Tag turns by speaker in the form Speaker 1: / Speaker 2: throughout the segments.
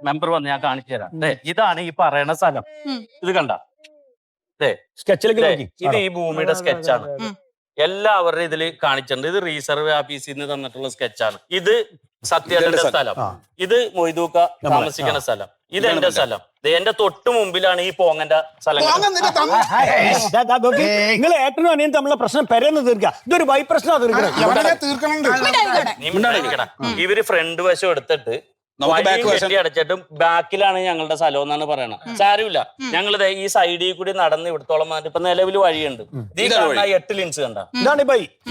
Speaker 1: Member വന്ന് ഞാൻ കാണിച്ചു തരാം. ഇതാണ് ഈ പറയണ സ്ഥലം. ഇത് കണ്ട ഇത് ഈ ഭൂമിയുടെ സ്കെച്ചാണ്. എല്ലാവരുടെയും ഇതിൽ കാണിച്ചിട്ടുണ്ട്. ഇത് റീസർവേ ഓഫീസിൽ നിന്ന് തന്നിട്ടുള്ള സ്കെച്ചാണ്. ഇത് സത്യേട്ടന്റെ സ്ഥലം, ഇത് മൊയ്തൂക്ക താമസിക്കുന്ന സ്ഥലം, ഇത് എന്റെ സ്ഥലം. എന്റെ തൊട്ട് മുമ്പിലാണ് ഈ പോങ്ങന്റെ സ്ഥലം.
Speaker 2: നിങ്ങൾ ഏട്ടനും അനിയനും തമ്മിലുള്ള പ്രശ്നം പെരന്ന് തീർക്കുക. ഇതൊരു വൈ പ്രശ്നം
Speaker 1: ഇവര് ഫ്രണ്ട് വശം എടുത്തിട്ട് കെട്ടി അടച്ചിട്ടും ബാക്കിലാണ് ഞങ്ങളുടെ സ്ഥലം എന്നാണ് പറയണത്. സാരമില്ല, ഞങ്ങൾ ഈ സൈഡിൽ കൂടി നടന്ന് ഇവിടത്തോളം ഇപ്പൊ നിലവിൽ വഴിയുണ്ട്. ഈ 8 ലിൻസ് കണ്ട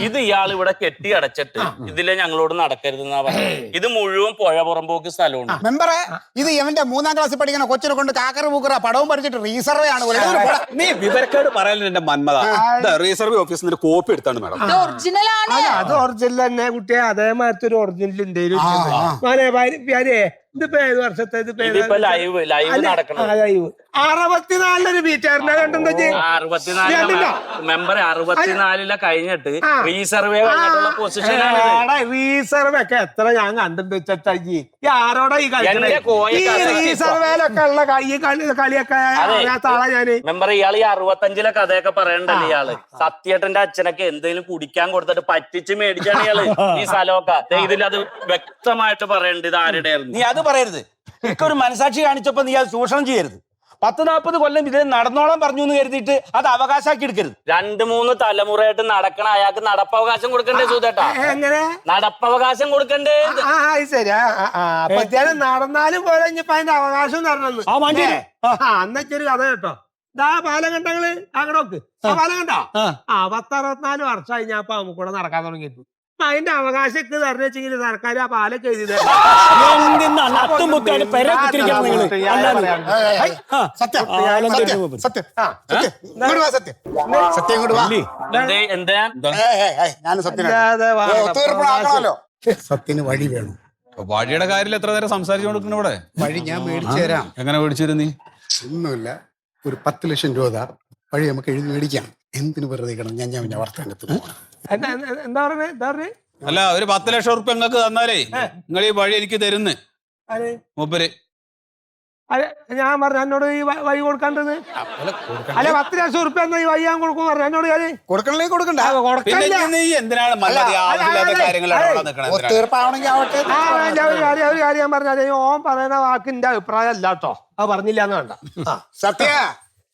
Speaker 1: ഇത് ഇയാൾ ഇവിടെ കെട്ടി അടച്ചിട്ട് ഇതിലെ ഞങ്ങളോട് നടക്കരുത് എന്നാ പറയുന്നത്. ഇത് മുഴുവൻ പുഴ പുറമ്പോക്ക് സ്ഥലമുണ്ട്.
Speaker 3: മെമ്പറെ, ഇത് ഇവന്റെ 3ാം ക്ലാസ്സിൽ പഠിക്കുന്ന കൊച്ചിനെ കൊണ്ട് കാക്കറ പൂക്കറ പടവും പഠിച്ചിട്ട് റീസർവേ ആണ്.
Speaker 4: നീ വിവരക്കേട് പറയാൻ എന്റെ മന്മത. റീസർവേ ഓഫീസിന്റെ കോപ്പി എടുത്താണ് മേഡം.
Speaker 5: അത് ഒറിജിനൽ തന്നെ കുട്ടിയെ. അതേമാതിരത്തെ ഒരു ഒറിജിനൽ ഇതിപ്പോ ഏത് വർഷത്തെ? 64 ബീറ്റാറിനെ കണ്ടെന്താ
Speaker 1: മെമ്പർ 64 കഴിഞ്ഞിട്ട് റീസർവേ കഴിഞ്ഞിട്ടുള്ള പൊസിഷനാണ്.
Speaker 5: റീസർവേ ഒക്കെ എത്ര ഞാൻ കണ്ടിട്ട് വെച്ചാ ഈ ആരോടാ ഈ റീസർവേലൊക്കെ ഉള്ള കളിയൊക്കെ ആളാ ഞാന്.
Speaker 1: മെമ്പർ ഇയാൾ ഈ 65 കഥയൊക്കെ പറയണ്ടല്ലോ. ഇയാള് സത്യേട്ടന്റെ അച്ഛനൊക്കെ എന്തെങ്കിലും കുടിക്കാൻ കൊടുത്തിട്ട് പറ്റിച്ച് മേടിച്ചാണ് ഇയാള് ഈ സ്ഥലമൊക്കെ. ഇതിലത് വ്യക്തമായിട്ട് പറയണ്ട് ഇത് ആരുടെയായിരുന്നു.
Speaker 2: നീ അത് പറയരുത്. ഒരു മനസാക്ഷി കാണിച്ചപ്പോ നീ അത് ചൂഷണം ചെയ്യരുത്. 10-40 കൊല്ലം ഇതിൽ നടന്നോളം പറഞ്ഞു എന്ന് കരുതിയിട്ട് അത് അവകാശമാക്കി എടുക്കരുത്.
Speaker 1: 2-3 തലമുറയായിട്ട് നടക്കണ അയാൾക്ക് നടപ്പവകാശം കൊടുക്കണ്ടേ സുധേട്ടാ?
Speaker 5: എങ്ങനെ
Speaker 1: നടപ്പവകാശം കൊടുക്കണ്ടേ?
Speaker 5: ശരി. അപ്പത്തേനും നടന്നാലും പോലെ ഇനിയിപ്പോ അതിന്റെ അവകാശം തരണമെന്ന് അന്നൊരു കഥ കേട്ടോ. ഇതാ പാലം കണ്ടങ്ങള് അങ്ങോട്ട് നോക്ക്. ആ പാലം കണ്ടോ? 10-64 വർഷമായി ഞാൻ അപ്പൊ നമുക്കൂടെ നടക്കാൻ തുടങ്ങിയിട്ട്. അതിന്റെ അവകാശമൊക്കെ തരണം വെച്ചെങ്കിൽ സർക്കാർ ആ പാലൊക്കെ എഴുതി
Speaker 3: സത്യന് വഴി വേണം.
Speaker 4: വഴിയുടെ കാര്യത്തിൽ എത്ര നേരം സംസാരിച്ചു കൊടുക്കുന്നു ഇവിടെ?
Speaker 3: വഴി ഞാൻ മേടിച്ചു തരാം.
Speaker 4: എങ്ങനെ മേടിച്ചു നീ?
Speaker 3: ഒന്നുമില്ല, ഒരു 10 ലക്ഷം രൂപ വഴി നമുക്ക് എഴുതി മേടിക്കാം. എന്തിനു വെറുതെ കിടന്നു ഞാൻ വർത്താനത്ത്
Speaker 5: എന്താ പറഞ്ഞേ?
Speaker 4: അല്ല, ഒരു 10 ലക്ഷം ഉറുപ്പ്യ നിങ്ങൾക്ക് തന്നാലേ നിങ്ങൾ ഈ വഴി എനിക്ക് തരുന്ന് മൂപ്പര്.
Speaker 5: ഞാൻ പറഞ്ഞു എന്നോട് ഈ വഴി കൊടുക്കാണ്ടത്. അല്ല, 10 ലക്ഷം ഉറുപ്പ്യ ഈ വഴി ഞാൻ കൊടുക്കും പറഞ്ഞു എന്നോട്.
Speaker 3: കൊടുക്കണേ കൊടുക്കണ്ട.
Speaker 4: നീ എന്തിനാണ്
Speaker 5: ഒരു കാര്യം ഞാൻ പറഞ്ഞാൽ ഓൻ പറയുന്ന വാക്കിന്റെ അഭിപ്രായം അല്ല കേട്ടോ. അത് പറഞ്ഞില്ല എന്ന് വേണ്ട.
Speaker 3: സത്യ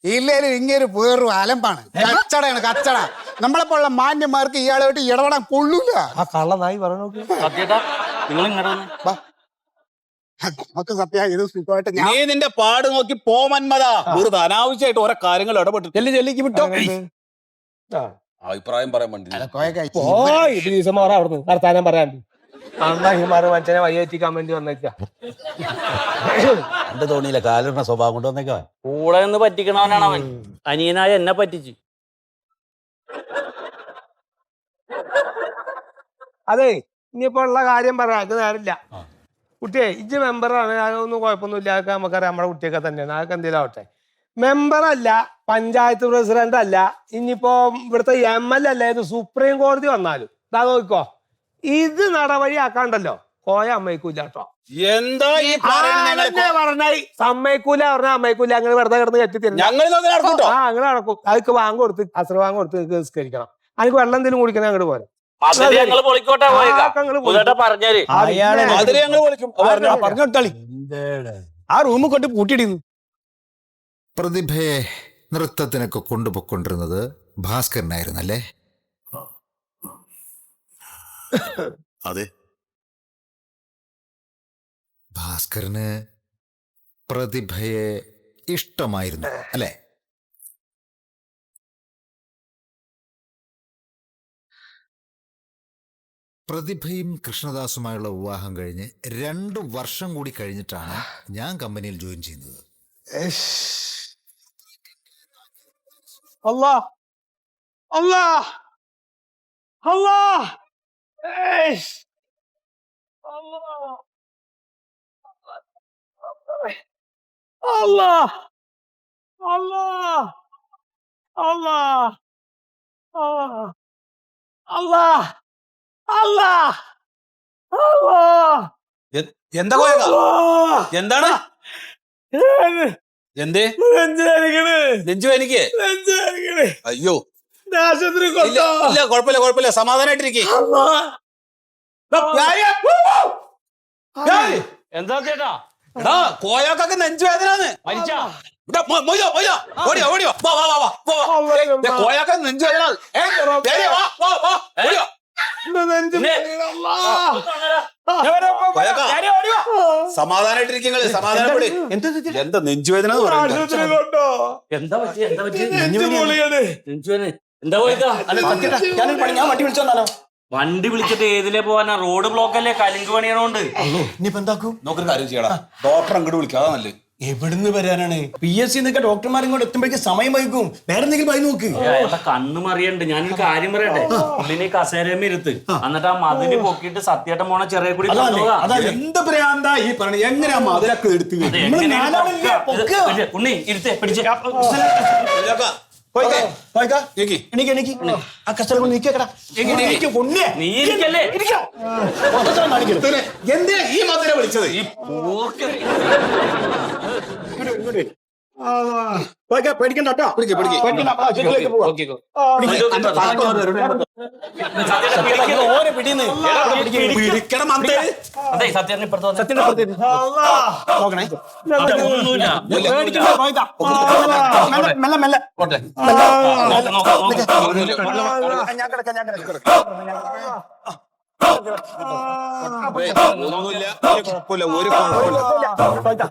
Speaker 3: ഇല്ലേലും ഇങ്ങനെ വേറൊരു അലമ്പാണ്. കച്ചടയാണ് കച്ചട. നമ്മളെപ്പോലുള്ള മാന്യന്മാർക്ക് ഇയാളായിട്ട് ഇടപെടാൻ കൊള്ളൂല.
Speaker 5: ആ കള്ളനായി പറഞ്ഞു.
Speaker 3: നമുക്ക് സത്യ ഇത് സുഖമായിട്ട്
Speaker 4: നീ നിന്റെ പാട് നോക്കി പോമന്മതാ. വെറുതെ അനാവശ്യമായിട്ട് ഓരോ കാര്യങ്ങൾ ഇടപെട്ടു ചെല്ലിക്ക് വിട്ടോ. അഭിപ്രായം പറയാൻ വേണ്ടി
Speaker 5: അവിടുന്ന് വർത്താനം പറയാൻ മനുഷ്യനെ വയ്യെത്തിക്കാൻ വേണ്ടി വന്നേക്ക.
Speaker 2: എന്റെ തോണിയില്ല കാലിടുന്ന സ്വഭാവം കൊണ്ട് വന്നേക്കാ.
Speaker 1: കൂടെ നിന്ന് പറ്റിക്കണവനാണ് അവൻ. അനിയനായ എന്നെ പറ്റിച്ചു.
Speaker 5: അതെ, ഇനിയിപ്പോ ഉള്ള കാര്യം പറയാം. അത് നേരില്ല കുട്ടിയെ. ഇജ്ജ് മെമ്പറാണ്, അതൊന്നും കുഴപ്പമൊന്നുമില്ല. അതൊക്കെ നമുക്കറിയാം, നമ്മുടെ കുട്ടിയൊക്കെ തന്നെയാണ്. അതൊക്കെ എന്തെങ്കിലും ആവട്ടെ. മെമ്പറല്ല, പഞ്ചായത്ത് പ്രസിഡന്റ് അല്ല, ഇനിയിപ്പോ ഇവിടുത്തെ MLA അല്ല, ഇത് സുപ്രീം കോടതി വന്നാലും ഇതാ നോക്കോ, ഇത് നടപടിയാക്കാണ്ടല്ലോ കോയ അമ്മയ്ക്കൂല കേട്ടോ.
Speaker 4: എന്താ ഈ
Speaker 5: പറഞ്ഞായി സമ്മതിക്കൂല പറഞ്ഞാൽ അമ്മയ്ക്കൂല. ഞങ്ങൾ വെറുതെ കിടന്ന് കെട്ടിത്തരും.
Speaker 4: ഞങ്ങൾ
Speaker 5: നടക്കും. അതൊക്കെ വാങ്ങ് കൊടുത്ത് അസ്ര വാങ്ങ് കൊടുത്ത് നിസ്കരിക്കണം. എനിക്ക് വെള്ളം എന്തെങ്കിലും കുടിക്കണം. അങ്ങോട്ട് പോരാ.
Speaker 2: ആ റൂമിൽ കൊണ്ട് പൂട്ടിയിടുന്നു.
Speaker 6: പ്രതിഭയെ നൃത്തത്തിനൊക്കെ കൊണ്ടുപോയിക്കൊണ്ടിരുന്നത് ഭാസ്കരനായിരുന്നല്ലേ?
Speaker 7: അതെ.
Speaker 6: ഭാസ്കരന് പ്രതിഭയെ ഇഷ്ടമായിരുന്നു അല്ലേ? പ്രതിഭയും കൃഷ്ണദാസുമായുള്ള വിവാഹം കഴിഞ്ഞ് 2 വർഷം കൂടി കഴിഞ്ഞിട്ടാണ് ഞാൻ കമ്പനിയിൽ ജോയിൻ ചെയ്യുന്നത്.
Speaker 5: അല്ലാ അല്ലാ അല്ലാ Allah Allah Allah Allah Allah Allah Allah
Speaker 4: എന്താ കോയക എന്താണ് എന്തേ നെഞ്ചു എനിക്ക് അയ്യോ
Speaker 5: ആശുപത്രി
Speaker 4: ഇല്ല ഇല്ല കുഴപ്പമില്ല കുഴപ്പമില്ല സമാധാനായിട്ടിരിക്കേ
Speaker 1: എന്താ ചേട്ടാ
Speaker 4: എടാ കോയാക്കൊക്കെ നെഞ്ചുവേദനാന്ന്
Speaker 1: മരിച്ചാ
Speaker 4: ഓടിയോ ഓടിയോ വാ വാ വാ വാ കോയാക്ക നെഞ്ചുവേദന സമാധാനായിട്ടിരിക്കും സമാധാനപ്പെടി എന്താ നെഞ്ചുവേദന
Speaker 1: എന്താ പറ്റി എന്താ പോയിക്കാ
Speaker 2: ഞാൻ വണ്ടി വിളിച്ചോന്നാലോ
Speaker 1: വണ്ടി വിളിച്ചിട്ട് ഏതിലെ പോവാനാ? റോഡ് ബ്ലോക്ക് അല്ലേ, കലിങ്ക് പണിയണോണ്ട്.
Speaker 2: ഇനിയിപ്പോ എന്താക്കും?
Speaker 4: നോക്കൊരു കാര്യം ചെയ്യടാ, ഡോക്ടർ അങ്ങോട്ട് വിളിക്കാതെ നല്ലേ.
Speaker 2: എവിടുന്ന് വരാനാണ്? PSC ഡോക്ടർമാർ ഇങ്ങോട്ട് എത്തുമ്പോഴേക്ക് സമയം വൈകും. വേറെ എന്തെങ്കിലും പോയി നോക്ക്.
Speaker 1: കണ്ണു മറിയണ്ട്. ഞാനൊരു കാര്യം പറയട്ടെ, ഉള്ളിനെ കസേരയും ഇരുത്ത്, എന്നിട്ട് ആ മതില് പൊക്കിയിട്ട് സത്യേട്ടൻ പോണ ചെറിയ കൂടി
Speaker 4: എന്ത് പ്രാന്താ ഈ പറഞ്ഞ? എങ്ങനെയാ മതിലൊക്കെ എടുത്ത്
Speaker 1: ഉണ്ണി ഇരുത്തേ പിടിച്ച്
Speaker 4: എന്തിനാ ഈ മതിലെ വിളിച്ചത്?
Speaker 2: പേടിക്കണ്ട
Speaker 4: പിടിക്കണം
Speaker 1: അതെ സത്യേട്ടൻ ഇപ്പുറത്ത്
Speaker 2: മെല്ലെ മെല്ലെ
Speaker 4: ഒന്നുമില്ല, കുഴപ്പമില്ല, ഒരു കുഴപ്പമില്ല.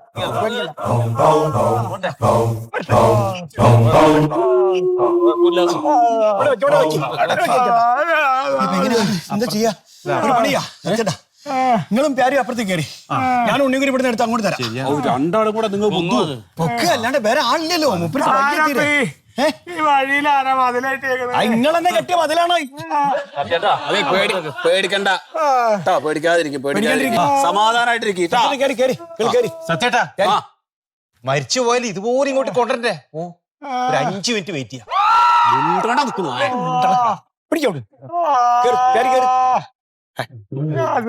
Speaker 2: എന്താ ചെയ്യാ? ഒരു പണിയാ, നിങ്ങളും പ്യാരും അപ്പുറത്തേക്ക് കയറി, ഞാൻ ഉണ്ണിക്കുരി ഇവിടുന്ന് എടുത്ത് അങ്ങോട്ട് തരാം.
Speaker 4: രണ്ടാളും കൂടെ നിങ്ങൾ
Speaker 2: പൊക്ക് അല്ലാണ്ട് വേറെ ആളില്ലല്ലോ. നിങ്ങളെന്നെ കെട്ടിയ മതിലാണോ?
Speaker 4: പേടിക്കണ്ട, പേടിക്കാതിരിക്കും, സമാധാനായിട്ടിരിക്കും.
Speaker 2: സത്യേട്ടാ, മരിച്ചു പോയാലും ഇതുപോലെ ഇങ്ങോട്ട് കൊണ്ടേ. ഒരു 5 മിനിറ്റ് വെയിറ്റ് ചെയ്യാം.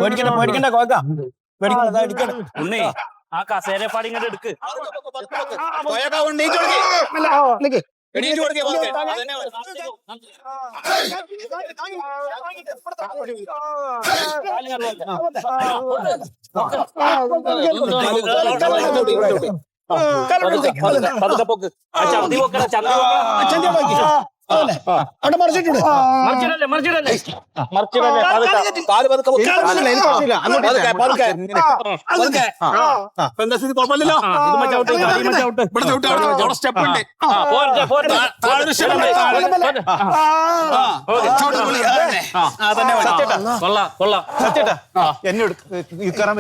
Speaker 2: പേടിക്കണ്ട കോയക്ക, പേടിക്കണ്ട.
Speaker 1: ഉണ്ണി ആ കസേരപ്പാടി ഇങ്ങോട്ട് എടുക്ക്. ചന്തി പൊക്കണ ചന്തി
Speaker 2: അവിടെ മറിച്ചിട്ടുണ്ട്. എന്നോട് കയറാൻ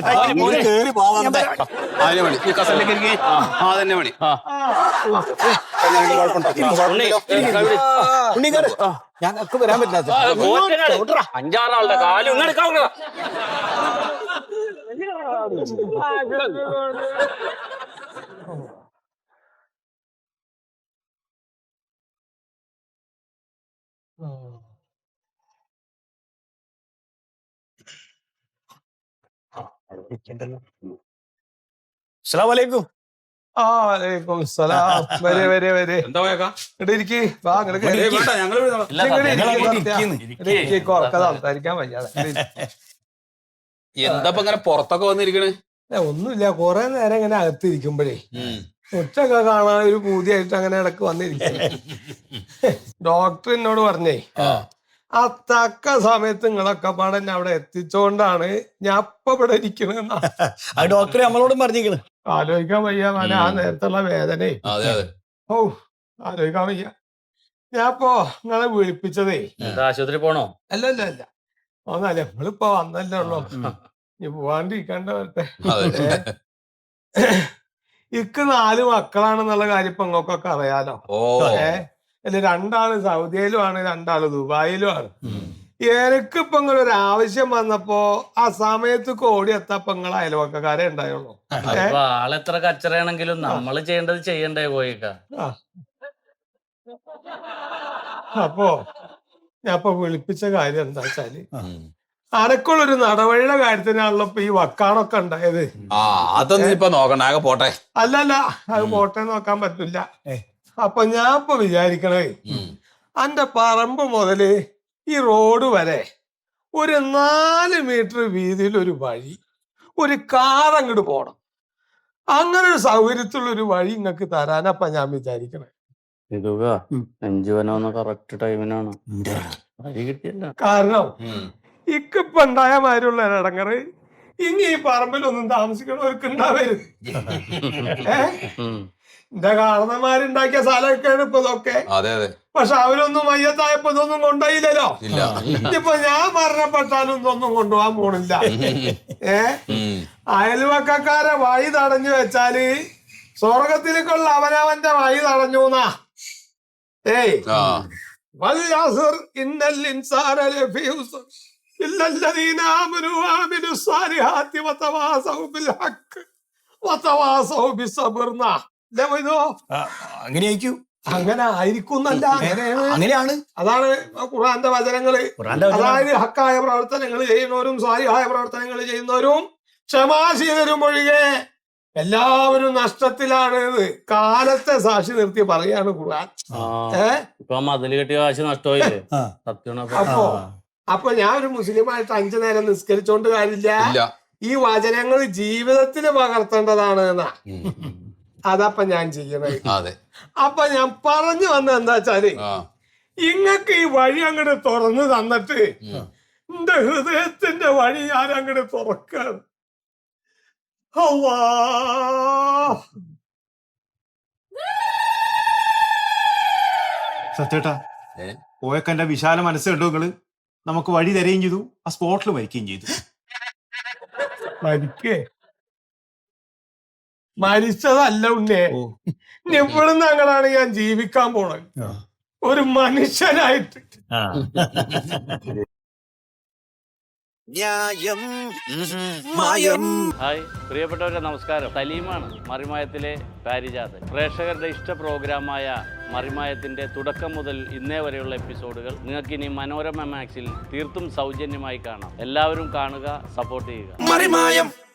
Speaker 2: ഞങ്ങൾക്ക് വരാൻ പറ്റാത്ത
Speaker 1: 5-6 കാലും ഇങ്ങനെ എടുക്കാവുന്ന
Speaker 2: അസ്സലാമലൈക്കും.
Speaker 4: എന്താ പോയേക്കാ?
Speaker 5: സംസാരിക്കാൻ വയ്യാതെ
Speaker 4: എന്താ ഇങ്ങനെ പുറത്തൊക്കെ വന്നിരിക്കണേ?
Speaker 5: ഒന്നുമില്ല, കൊറേ നേരം ഇങ്ങനെ അകത്തിരിക്കുമ്പോഴേ ഉച്ചൊക്കെ കാണാൻ ഒരു പൂതിയായിട്ട് അങ്ങനെ ഇടക്ക് വന്നിരിക്കും. ഡോക്ടർ എന്നോട് പറഞ്ഞേ, ആ തക്ക സമയത്ത് നിങ്ങളൊക്കെ പാടന്നെ അവിടെ എത്തിച്ചോണ്ടാണ് ഞാൻ ഇപ്പൊ ഇവിടെ ഇരിക്കണെന്നാ.
Speaker 2: ഡോക്ടർ നമ്മളോടും പറഞ്ഞിരിക്കണ്.
Speaker 5: ആലോചിക്കാൻ വയ്യ മോനെ, ആ നേരത്തുള്ള വേദനേ. ഓ, ആലോചിക്കാൻ വയ്യ. ഞാനിപ്പോ നിങ്ങളെ വിളിപ്പിച്ചതേ
Speaker 1: ആശുപത്രി പോണോ?
Speaker 5: അല്ല ഒന്നല്ല, നമ്മളിപ്പോ വന്നല്ലേ ഉള്ളു. ഇനി പോവാണ്ടിരിക്കണ്ട വരട്ടെ. ഇക്ക് 4 മക്കളാണെന്നുള്ള കാര്യം ഇപ്പൊ നിങ്ങൾക്കൊക്കെ അറിയാലോ. അല്ലെ, 2 സൗദിയിലുമാണ്, 2 ദുബായിലുമാണ്. എനിക്കിപ്പോ ഇങ്ങനെ ഒരു ആവശ്യം വന്നപ്പോ ആ സമയത്ത് ഓടി എത്തപ്പോ നിങ്ങൾ അയൽവക്കക്കാരെ ഉണ്ടായുള്ളൂ.
Speaker 1: ആളെത്ര കച്ചറയാണെങ്കിലും നമ്മള് ചെയ്യേണ്ടത് ചെയ്യണ്ടേ പോയിക്ക.
Speaker 5: അപ്പോ ഞാൻ ഇപ്പൊ വിളിപ്പിച്ച കാര്യം എന്താ വെച്ചാല്, അനക്കുള്ളൊരു നടവഴിയുടെ കാര്യത്തിനാണല്ലോ ഇപ്പൊ ഈ വക്കാണൊക്കെ ഉണ്ടായത്.
Speaker 4: ആ അതൊന്നും ഇപ്പൊ നോക്കണ്ട, ആകെ പോട്ടെ.
Speaker 5: അല്ലല്ല, അത് പോട്ടെ നോക്കാൻ പറ്റില്ല. അപ്പൊ ഞാൻ ഇപ്പൊ വിചാരിക്കണേ, അന്റെ പറമ്പ് മുതല് ഈ റോഡ് വരെ ഒരു 4 മീറ്റർ വീതിയിൽ ഒരു വഴി, ഒരു കാർ അങ്ങോട്ട് പോണം. അങ്ങനെ ഒരു സൗകര്യത്തിലുള്ള ഒരു വഴി ഇങ്ങക്ക് തരാനപ്പ ഞാൻ വിചാരിക്കണേ.
Speaker 1: 5 വനോന്ന് കറക്റ്റ് ടൈമിനാണ് വഴി കിട്ടിയല്ല.
Speaker 5: കാരണം ഇക്കിപ്പൊ ഉണ്ടായ മാതിരിയുള്ള ഇടങ്ങറ് ഇനി ഈ പറമ്പിലൊന്നും താമസിക്കണവർക്ക് ഉണ്ടാവരുത്. എന്റെ കാരണന്മാരുണ്ടാക്കിയ സ്ഥലമൊക്കെയാണ് ഇപ്പൊ ഇതൊക്കെ.
Speaker 4: അതെ അതെ.
Speaker 5: പക്ഷെ അവരൊന്നും മയ്യത്തായപ്പോ ഇതൊന്നും കൊണ്ടുപോയില്ലല്ലോ. ഇപ്പൊ ഞാൻ മരണപ്പെട്ടാലും ഇതൊന്നും കൊണ്ടുപോകാൻ പോണില്ല. അയൽവക്കക്കാരെ വഴി തടഞ്ഞു വെച്ചാല് സ്വർഗത്തിലേക്കുള്ള അവനവന്റെ വഴി തടഞ്ഞൂന്നാ. ഏയ് വൽഅസ്ർ ഇന്നൽ ഇൻസാന ലഫീ ഖുസ്ർ ഇല്ലല്ലദീന ആമനൂ വഅമിലു സ്സാലിഹാത്തി വതവാസൗ ബിൽ ഹഖ് വതവാസൗ ബിസ്സബ്ർ. അങ്ങനെ ആയിരിക്കുന്നല്ല,
Speaker 2: അങ്ങനെയാണ്.
Speaker 5: അതാണ് ഖുർആന്റെ വചനങ്ങള്. അതായത് ഹക്കായ പ്രവർത്തനങ്ങൾ ചെയ്യുന്നവരും സ്വാലിഹായ പ്രവർത്തനങ്ങൾ ചെയ്യുന്നവരും ക്ഷമാശീലരും ഒഴികെ എല്ലാവരും നഷ്ടത്തിലാണ്. കാലത്തെ സാക്ഷി നിർത്തി പറയാണ് ഖുർആൻ.
Speaker 1: ഇപ്പൊ മതില് കെട്ടിയ കാശ് നഷ്ടമായില്ലേ? സത്യം.
Speaker 5: അപ്പൊ ഞാൻ ഒരു മുസ്ലിമായിട്ട് 5 നേരം നിസ്കരിച്ചോണ്ട് കാര്യമില്ല. ഈ വചനങ്ങൾ ജീവിതത്തിൽ പകർത്തേണ്ടതാണ് എന്നാ. അതപ്പൊ ഞാൻ ചെയ്യണത്. അപ്പൊ ഞാൻ പറഞ്ഞു വന്ന എന്താ വെച്ചാല്, ഇങ്ങക്ക് ഈ വഴി അങ്ങോട്ട് തുറന്നു തന്നിട്ട് എന്റെ ഹൃദയത്തിന്റെ വഴി ഞാൻ അങ്ങോട്ട് തുറക്കാണ്.
Speaker 8: സത്യേട്ടാ, പോയക്കന്റെ വിശാല മനസ്സ് കണ്ടു നിങ്ങള്. നമുക്ക് വഴി തരുകയും ചെയ്തു, ആ സ്പോട്ടിൽ മരിക്കുകയും ചെയ്തു.
Speaker 5: മരിച്ചതല്ല ഉണ്ണേ, എപ്പോഴും ഞങ്ങളാണ് ഞാൻ ജീവിക്കാൻ പോണത് ഒരു മനുഷ്യനായിട്ട്.
Speaker 1: ഹായ് പ്രിയപ്പെട്ടവരെ, നമസ്കാരം. സലീമാണ്, മറിമായത്തിലെ പാരിജാതൻ. പ്രേക്ഷകരുടെ ഇഷ്ട പ്രോഗ്രാമായ മറിമായത്തിന്റെ തുടക്കം മുതൽ ഇന്നേ വരെയുള്ള എപ്പിസോഡുകൾ നിങ്ങൾക്കിനി മനോരമ മാക്സിൽ തീർത്തും സൗജന്യമായി കാണാം. എല്ലാവരും കാണുക, സപ്പോർട്ട് ചെയ്യുക.